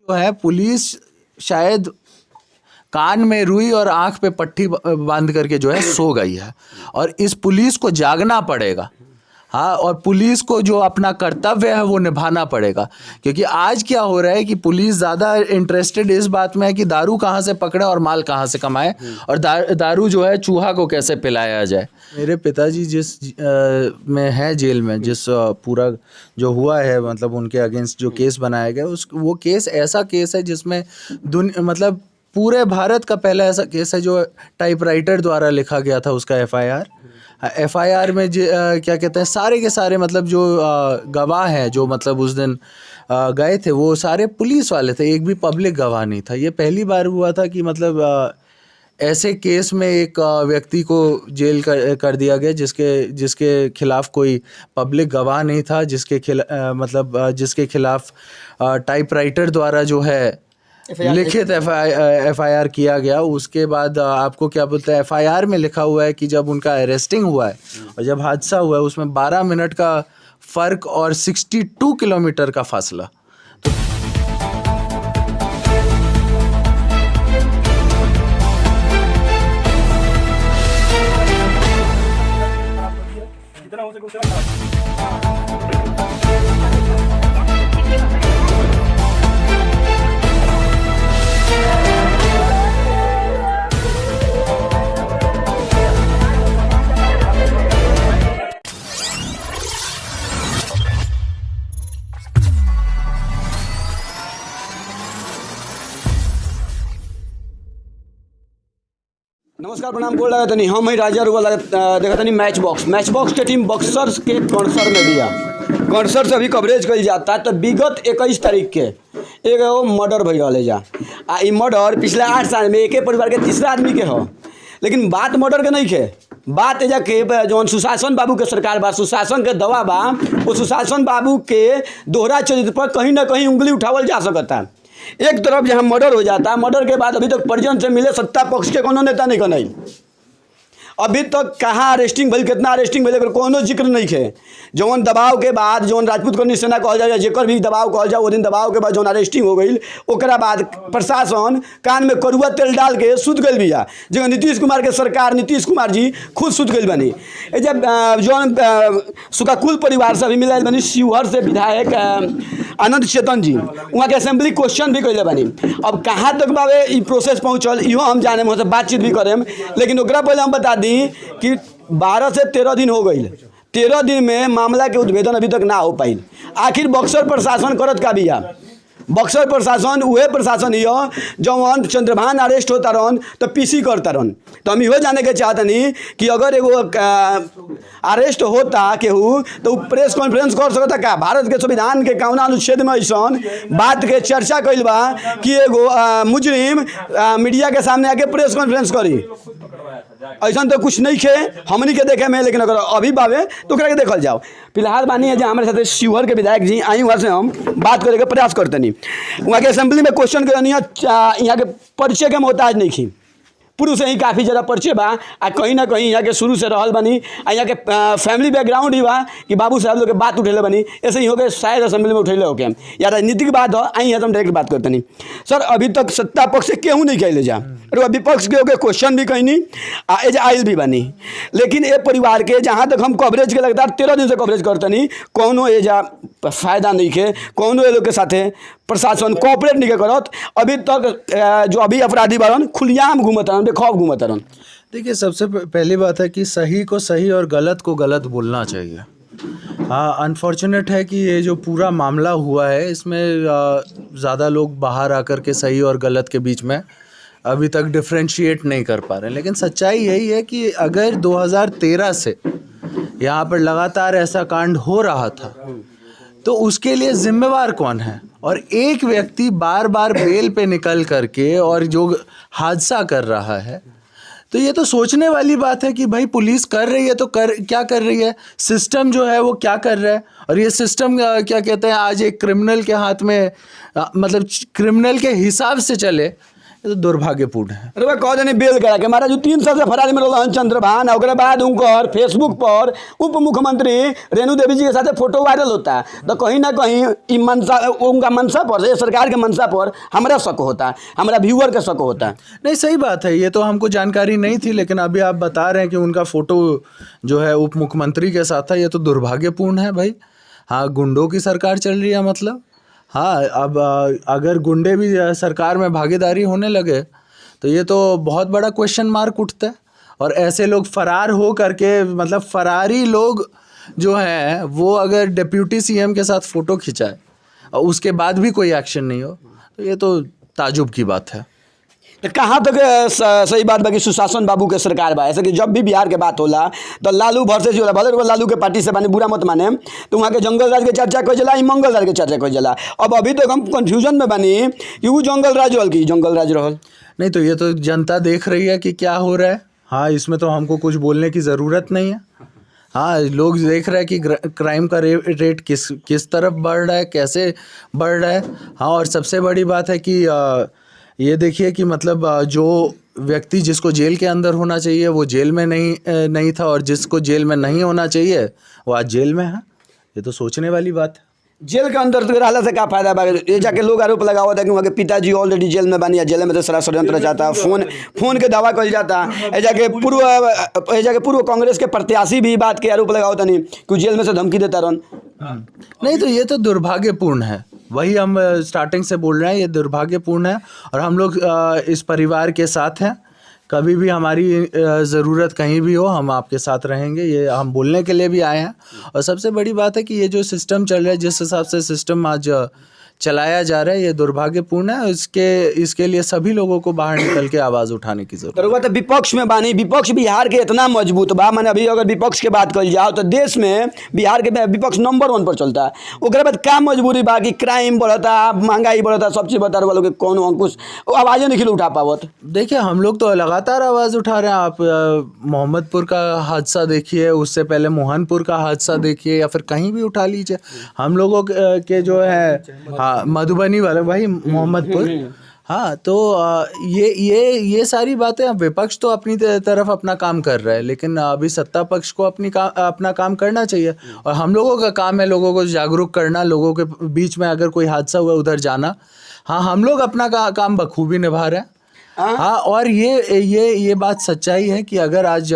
जो है पुलिस शायद कान में रुई और आंख पे पट्टी बांध करके जो है सो गई है, और इस पुलिस को जागना पड़ेगा। हाँ, और पुलिस को जो अपना कर्तव्य है वो निभाना पड़ेगा, क्योंकि आज क्या हो रहा है कि पुलिस ज़्यादा इंटरेस्टेड इस बात में है कि दारू कहाँ से पकड़े और माल कहाँ से कमाए, और दारू जो है चूहा को कैसे पिलाया जाए। मेरे पिताजी जिस में है जेल में, जिस पूरा जो हुआ है मतलब उनके अगेंस्ट जो केस बनाया गया, वो केस ऐसा केस है जिसमें मतलब पूरे भारत का पहला ऐसा केस है जो टाइपराइटर द्वारा लिखा गया था उसका एफआईआर में क्या कहते हैं, सारे के सारे मतलब जो गवाह हैं जो मतलब उस दिन गए थे वो सारे पुलिस वाले थे, एक भी पब्लिक गवाह नहीं था। ये पहली बार हुआ था कि मतलब ऐसे केस में एक व्यक्ति को जेल कर दिया गया जिसके खिलाफ कोई पब्लिक गवाह नहीं था, जिसके खिलाफ टाइपराइटर द्वारा जो है लिखित एफआईआर किया गया। उसके बाद आपको क्या बोलते हैं, एफआईआर में लिखा हुआ है कि जब उनका अरेस्टिंग हुआ है और जब हादसा हुआ है उसमें 12 मिनट का फ़र्क और 62 किलोमीटर का फासला। नमस्कार, प्रणाम। बोल रहा तनी हम ही राजा रुआ देखा तनी मैच बॉक्स के टीम बक्सर के कौनसर में दिया। कौनसर से अभी कवरेज कल जाता है। तो विगत 21 तारीख के एगो मर्डर भई रहा जा, आ ई मर्डर पिछले 8 साल में एक परिवार के तीसरा आदमी के हो। लेकिन बात मर्डर के नहीं खे, बात एजा के जौन सुशासन बाबू के सरकार बा, सुशासन के दवा बा, वो सुशासन बाबू के दोहरा चरित्र पर कहीं ना कहीं उंगली उठावल जा सकता है। एक तरफ जहाँ मर्डर हो जाता है, मर्डर के बाद अभी तक परिजन से मिले सत्ता पक्ष के कोनो नेता नहीं कनाई। अभी तक कहाँ अरेस्टिंग भइल, कितना अरेस्टिंग भइल, कोनो जिक्र नहीं है। जौन दबाव के बाद जौन राजपूत कर्णी सेना कहल जाए, जेकर भी दबाव कहल जाए, वो दिन दबाव के बाद जौन अरेस्टिंग हो गई, ओकरा बाद प्रशासन कान में करुआ तेल डाल के सुत गई बिया। जगह नीतीश कुमार के सरकार, नीतीश कुमार जी खुद सुत गई बनी। जब जौन सुकाकुल परिवार से अभी मिला बनी, शिवहर से विधायक आनंद चेतन जी वहाँ के असेंबली क्वेश्चन भी कैले बनी। अब कहाँ तक बाबे ई प्रोसेस पहुँचल इहो हम जाने, वहाँ बातचीत भी करें। लेकिन ओकरा पहले हम बता दी कि 12 से 13 दिन हो गई। 13 दिन में मामला के उद्भेदन अभी तक ना हो पाई। आखिर बक्सर प्रशासन करत का बिया? बक्सर प्रशासन उहे प्रशासन ही जौन चंद्रभान अरेस्ट होता रहन तो पीसी करता रहन। तो हम इहो जाने के चाहतनी कि अगर एगो अरेस्ट होता केहू तो प्रेस कॉन्फ्रेंस कर सकता का? भारत के संविधान के कौन अनुच्छेद में ऐसा बात के चर्चा कइल बा कि एगो मुजरिम मीडिया के सामने आके प्रेस कॉन्फ्रेंस करी? ऐसा तो कुछ नहीं खे हमनी के देखे में। लेकिन अगर अभी बावे तो ओकरा के देखल जाओ। फिलहाल बानी है जो हमारे साथ शिवहर के विधायक जी आई, वहाँ से हम बात करे के प्रयास करते नहीं। वहाँ के असेंबली में क्वेश्चन करनी है, यहाँ के परिचय के मोहताज नहीं थी। पूर्व से ही काफ़ी ज़्यादा परिचय बा, आ कहीं ना कहीं यहाँ के शुरू से रहल बनी, आ यहाँ के फैमिली बैकग्राउंड ही बा कि बाबू साहब लोग के बात उठेले बनी। ऐसे ही हो गए शायद असेंबली में उठेले हो के या राजनीतिक बात हो आई है तो हम डायरेक्ट बात करते नहीं। सर, अभी तक सत्ता पक्ष से केहू नहीं कहले जा, और विपक्ष के होके क्वेश्चन भी कहीं नहीं एज आयल भी बनी। लेकिन ये परिवार के जहाँ तक हम कवरेज के लगातार 13 दिन से कवरेज करते नहीं, कौनो एजा फायदा नहीं है, कौनो ये लोग के साथे प्रशासन कोऑपरेट नहीं करत। अभी तक जो अभी अपराधी बारन खुलियाम घूमत रहन, बेखौफ घूमत रहन। देखिए, सबसे पहली बात है कि सही को सही और गलत को गलत बोलना चाहिए। हाँ, अनफॉर्चुनेट है कि ये जो पूरा मामला हुआ है इसमें ज़्यादा लोग बाहर आकर के सही और गलत के बीच में अभी तक डिफ्रेंशिएट नहीं कर पा रहे हैं। लेकिन सच्चाई यही है कि अगर 2013 से यहाँ पर लगातार ऐसा कांड हो रहा था तो उसके लिए जिम्मेवार कौन है? और एक व्यक्ति बार बार बेल पे निकल करके और जो हादसा कर रहा है, तो ये तो सोचने वाली बात है कि भाई पुलिस कर रही है तो क्या कर रही है, सिस्टम जो है वो क्या कर रहा है। और ये सिस्टम क्या कहते हैं, आज एक क्रिमिनल के हाथ में मतलब क्रिमिनल के हिसाब से चले ये तो दुर्भाग्यपूर्ण है। अरे वह कह देनी बेल करा के महाराज 3 साल से फरारी में रहन चंद्रभान, और बाद उनकर फेसबुक पर उप मुख्यमंत्री रेणु देवी जी के साथ फोटो वायरल होता है। तो कहीं ना कहीं ई मनसा, उनका मनसा पर, ये सरकार के मनसा पर हमारा शक होता है, हमारा व्यूअर का शक होता है। नहीं, सही बात है, ये तो हमको जानकारी नहीं थी, लेकिन अभी आप बता रहे हैं कि उनका फोटो जो है उप मुख्यमंत्री के साथ था, ये तो दुर्भाग्यपूर्ण है भाई। हाँ, गुंडों की सरकार चल रही है मतलब। हाँ, अब अगर गुंडे भी सरकार में भागीदारी होने लगे तो ये तो बहुत बड़ा क्वेश्चन मार्क उठता है। और ऐसे लोग फरार हो करके, मतलब फरारी लोग जो हैं वो अगर डिप्यूटी सीएम के साथ फ़ोटो खिंचाए और उसके बाद भी कोई एक्शन नहीं हो, तो ये तो ताजुब की बात है। तो कहाँ तक सही बात बाकी सुशासन बाबू के सरकार बा? ऐसे कि जब भी बिहार के बात होला तो लालू वर्सेस होला, भले वो लालू के पार्टी से माने बुरा मत माने, तो वहाँ के जंगल राज के चर्चा कोई जला, मंगल राज के चर्चा कोई जला। अब अभी तक हम कंफ्यूजन में बनी कि वो जंगल राज रहल कि जंगल राज रहल नहीं, तो ये तो जनता देख रही है कि क्या हो रहा है। हाँ, इसमें तो हमको कुछ बोलने की ज़रूरत नहीं है। हाँ, लोग देख रहे हैं कि क्राइम का रेट किस तरफ बढ़ रहा है, कैसे बढ़ रहा है। हाँ, और सबसे बड़ी बात है कि ये देखिए कि मतलब जो व्यक्ति जिसको जेल के अंदर होना चाहिए वो जेल में नहीं था, और जिसको जेल में नहीं होना चाहिए वो आज जेल में है। ये तो सोचने वाली बात है। जेल के अंदर तो रहला से क्या फायदा बा? ये जाके लोग आरोप लगावत है कि वहाँ के पिताजी ऑलरेडी जेल में बनी है, जेल में तो सारा षड्यंत्र चाहता, फोन के दावा कल जाता। ए जाके पूर्व कांग्रेस के प्रत्याशी भी बात के आरोप लगावत नहीं कि जेल में से धमकी देता रहन। नहीं, तो ये तो दुर्भाग्यपूर्ण है। वही हम स्टार्टिंग से बोल रहे हैं, ये दुर्भाग्यपूर्ण है। और हम लोग इस परिवार के साथ हैं, कभी भी हमारी ज़रूरत कहीं भी हो हम आपके साथ रहेंगे, ये हम बोलने के लिए भी आए हैं। और सबसे बड़ी बात है कि ये जो सिस्टम चल रहा है, जिस हिसाब से सिस्टम आज चलाया जा रहा है, ये दुर्भाग्यपूर्ण है। इसके लिए सभी लोगों को बाहर निकल के आवाज़ उठाने की जरूरत है। तो विपक्ष में बानी, विपक्ष बिहार के इतना मजबूत बा, मैंने अभी अगर विपक्ष के बात कल जाओ तो देश में बिहार के विपक्ष नंबर 1 पर चलता है। उसके बाद क्या मजबूरी बा कि क्राइम बढ़ता, महंगाई बढ़ता, सब चीज़ बता रहे लोग कौन अंकुश आवाज़ें नहीं उठा पावत। देखिए, हम लोग तो लगातार आवाज़ उठा रहे हैं। आप मोहम्मदपुर का हादसा देखिए, उससे पहले मोहनपुर का हादसा देखिए, या फिर कहीं भी उठा लीजिए। हम लोगों के जो है, हाँ, मधुबनी वाला भाई मोहम्मदपुर। हाँ, तो ये सारी बातें, विपक्ष तो अपनी तरफ अपना काम कर रहा है, लेकिन अभी सत्ता पक्ष को अपना काम करना चाहिए। और हम लोगों का काम है लोगों को जागरूक करना, लोगों के बीच में अगर कोई हादसा हुआ उधर जाना। हाँ, हम लोग अपना काम बखूबी निभा रहे हैं। हाँ, और ये बात सच्चाई है कि अगर आज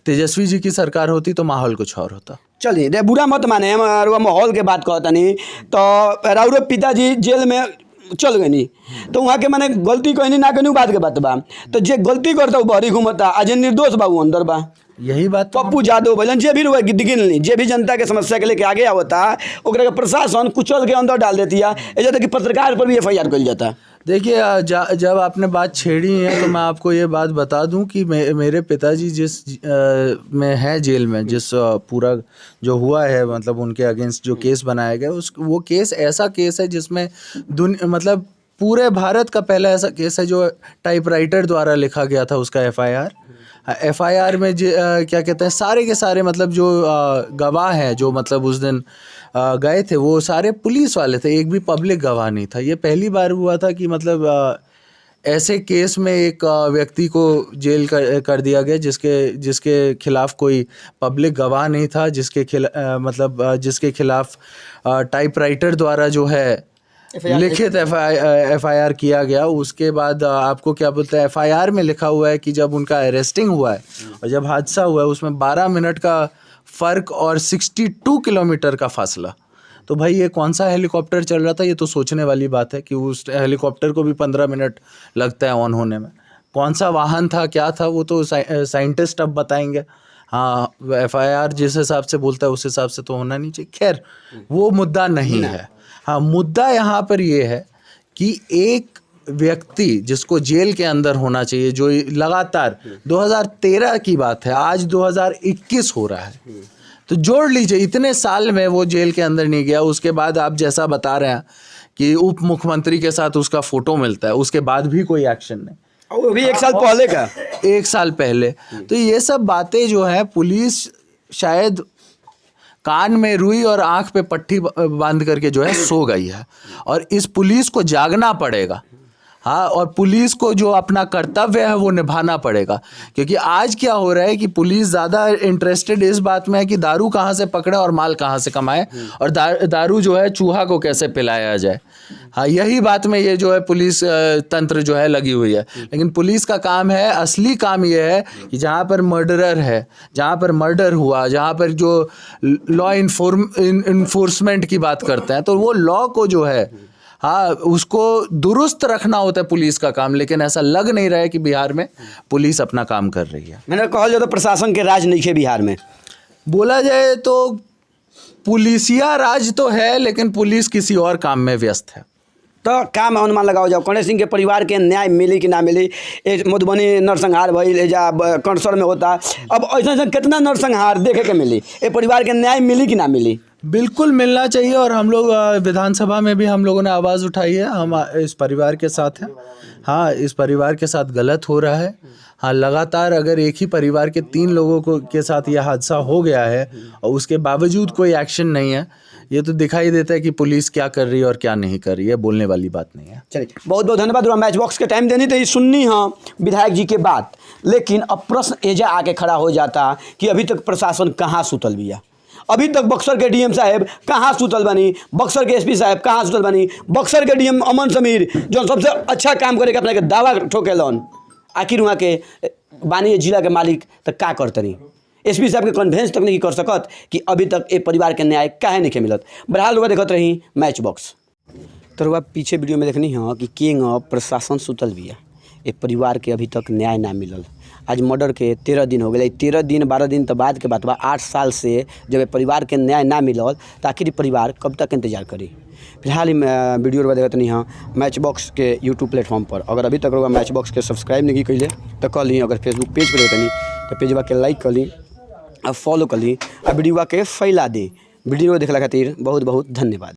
तेजस्वी जी की सरकार होती तो माहौल कुछ और होता। चलिए, दे बुरा मत माने, हम माहौल के बात कहता नहीं तो राउरो पिताजी जेल में चल गई नहीं तो वहाँ के मैंने गलती कहनी ना कहनी बात के बात बा। तो जे गलती करता वो बहरी घूमता, आज निर्दोष बा वो अंदर बा। यही बात पप्पू यादव भजन जे भी रुआ गिन ली, जे भी जनता के समस्या के लेके आगे आवता ओकरा के प्रशासन कुचल के अंदर डाल देती है। ऐसा कि पत्रकार पर भी FIR कर जाता है। देखिए, जब आपने बात छेड़ी है तो मैं आपको ये बात बता दूं कि मेरे पिताजी जिस में है जेल में, जिस पूरा जो हुआ है, मतलब उनके अगेंस्ट जो केस बनाया गया, वो केस ऐसा केस है जिसमें मतलब पूरे भारत का पहला ऐसा केस है जो टाइपराइटर द्वारा लिखा गया था उसका FIR में क्या कहते हैं, सारे के सारे मतलब जो गवाह हैं जो मतलब उस दिन गए थे वो सारे पुलिस वाले थे, एक भी पब्लिक गवाह नहीं था। ये पहली बार हुआ था कि मतलब ऐसे केस में एक व्यक्ति को जेल कर दिया गया जिसके खिलाफ कोई पब्लिक गवाह नहीं था, जिसके खिलाफ टाइपराइटर द्वारा जो है लिखित FIR किया गया। उसके बाद आपको क्या बोलते हैं, FIR में लिखा हुआ है कि जब उनका अरेस्टिंग हुआ है और जब हादसा हुआ है उसमें 12 मिनट का फ़र्क और 62 किलोमीटर का फासला। तो भाई ये कौन सा हेलीकॉप्टर चल रहा था? ये तो सोचने वाली बात है कि उस हेलीकॉप्टर को भी 15 मिनट लगता है ऑन होने में। कौन सा वाहन था, क्या था, वो तो साइंटिस्ट अब बताएंगे। हाँ, FIR जिस हिसाब से बोलता है उस हिसाब से तो होना नहीं चाहिए। खैर, वो मुद्दा नहीं है। हाँ, मुद्दा यहाँ पर ये है कि एक व्यक्ति जिसको जेल के अंदर होना चाहिए, जो लगातार 2013 की बात है, आज 2021 हो रहा है, तो जोड़ लीजिए इतने साल में वो जेल के अंदर नहीं गया। उसके बाद आप जैसा बता रहे हैं कि उप मुख्यमंत्री के साथ उसका फोटो मिलता है, उसके बाद भी कोई एक्शन नहीं। वो भी 1 साल पहले का, 1 साल पहले। तो ये सब बातें जो है, पुलिस शायद कान में रुई और आंख पे पट्टी बांध करके जो है सो गई है, और इस पुलिस को जागना पड़ेगा। हाँ, और पुलिस को जो अपना कर्तव्य है वो निभाना पड़ेगा, क्योंकि आज क्या हो रहा है कि पुलिस ज़्यादा इंटरेस्टेड इस बात में है कि दारू कहाँ से पकड़े और माल कहाँ से कमाए, और दारू जो है चूहा को कैसे पिलाया जाए। हाँ, यही बात में ये जो है पुलिस तंत्र जो है लगी हुई है। लेकिन पुलिस का काम है, असली काम ये है कि जहाँ पर मर्डरर है, जहाँ पर मर्डर हुआ, जहाँ पर जो लॉ इन्फोर्समेंट की बात करते हैं, तो वो लॉ को जो है हाँ उसको दुरुस्त रखना होता है पुलिस का काम। लेकिन ऐसा लग नहीं रहा है कि बिहार में पुलिस अपना काम कर रही है। मैंने कहा जाए तो प्रशासन के राज नहीं है बिहार में। बोला जाए तो पुलिसिया राज तो है, लेकिन पुलिस किसी और काम में व्यस्त है। तो काम अनुमान लगाओ जाओ गणेश सिंह के परिवार के न्याय मिली कि ना मिली। मधुबनी नरसंहार भइल जा कंसर में होता, अब ऐसा कितना नरसंहार देखे के मिली, ये परिवार के न्याय मिली कि ना मिली? बिल्कुल मिलना चाहिए, और हम लोग विधानसभा में भी हम लोगों ने आवाज़ उठाई है, हम इस परिवार के साथ हैं। हाँ, इस परिवार के साथ गलत हो रहा है। हाँ, लगातार अगर एक ही परिवार के 3 लोगों को के साथ यह हादसा हो गया है और उसके बावजूद कोई एक्शन नहीं है, ये तो दिखाई देता है कि पुलिस क्या कर रही है और क्या नहीं कर रही है। बोलने वाली बात नहीं है। चलिए, बहुत बहुत धन्यवाद। मैच बॉक्स के टाइम देनी थी, सुननी हाँ विधायक जी के बात, लेकिन अब प्रश्न एजा आके खड़ा हो जाता कि अभी तक प्रशासन कहाँ सुतल बिया। अभी तक बक्सर के डीएम साहब कहाँ सुतल बनी, बक्सर के एसपी साहब कहाँ सुतल बनी, बक्सर के डीएम अमन समीर जो सबसे अच्छा काम करे के अपना के दावा ठोकेलन, आखिर वहाँ के बानी जिला के मालिक तो का करतनी, एसपी साहब के कन्वेंस तक नहीं कर सकत कि अभी तक ये परिवार के न्याय काहे नहीं मिलत। बहरहाल लोग देखते रही मैच बॉक्स। तो रुआ पीछे वीडियो में देखनी हाँ कि किंग प्रशासन सुतल बिया, ये परिवार के अभी तक न्याय ना मिलल। आज मर्डर के 13 दिन हो गए, 13 दिन 12 दिन तो बाद के बात बा। 8 साल से जब ये परिवार के न्याय ना मिलल तो आखिर परिवार कब तक इंतजार करी। फिलहाल वीडियो देखते नहीं हाँ मैच बॉक्स के यूट्यूब प्लेटफॉर्म पर। अगर अभी तक लोग मैच बॉक्स के सब्सक्राइब नहीं कैले तो कर ली, अगर फेसबुक पेज पर देखते नहीं तो पेजवा के लाइक कर ली और फॉलो कर ली और वीडियो के फैला दी। वीडियो देखला खातिर बहुत बहुत धन्यवाद।